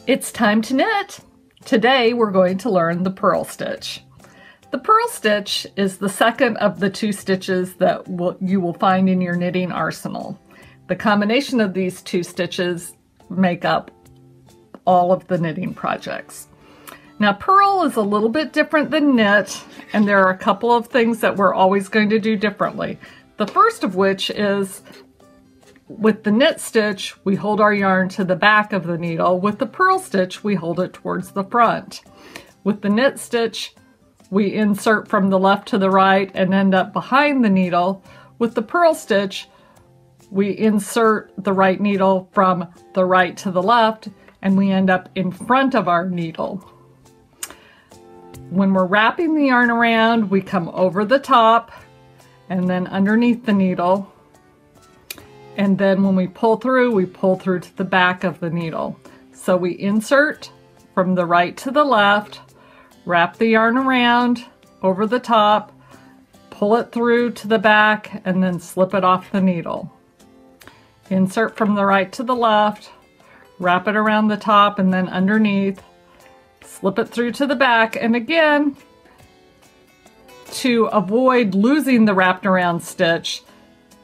It's time to knit! Today we're going to learn the purl stitch. The purl stitch is the second of the two stitches that you will find in your knitting arsenal. The combination of these two stitches make up all of the knitting projects. Now purl is a little bit different than knit, and there are a couple of things that we're always going to do differently. The first of which is, with the knit stitch, we hold our yarn to the back of the needle. With the purl stitch, we hold it towards the front. With the knit stitch, we insert from the left to the right and end up behind the needle. With the purl stitch, we insert the right needle from the right to the left, and we end up in front of our needle. When we're wrapping the yarn around, we come over the top and then underneath the needle. And then when we pull through to the back of the needle. So we insert from the right to the left, wrap the yarn around over the top, pull it through to the back, and then slip it off the needle. Insert from the right to the left, wrap it around the top and then underneath, slip it through to the back, and again, to avoid losing the wrapped around stitch,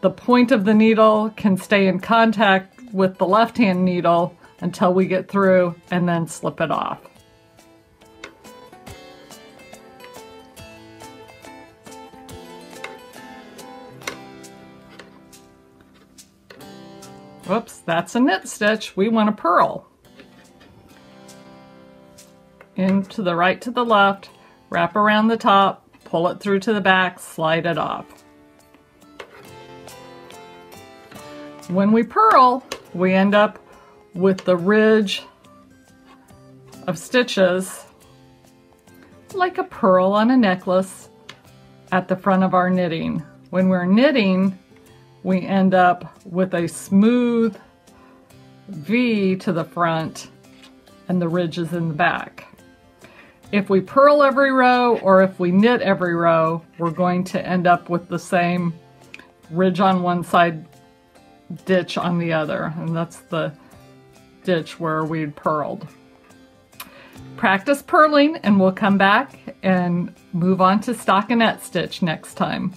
the point of the needle can stay in contact with the left-hand needle until we get through and then slip it off. Whoops, that's a knit stitch. We want a purl. In to the right to the left, wrap around the top, pull it through to the back, slide it off. When we purl, we end up with the ridge of stitches like a pearl on a necklace at the front of our knitting. When we're knitting, we end up with a smooth V to the front and the ridges in the back. If we purl every row or if we knit every row, we're going to end up with the same ridge on one side, ditch on the other, and that's the ditch where we'd purled. Practice purling and we'll come back and move on to stockinette stitch next time.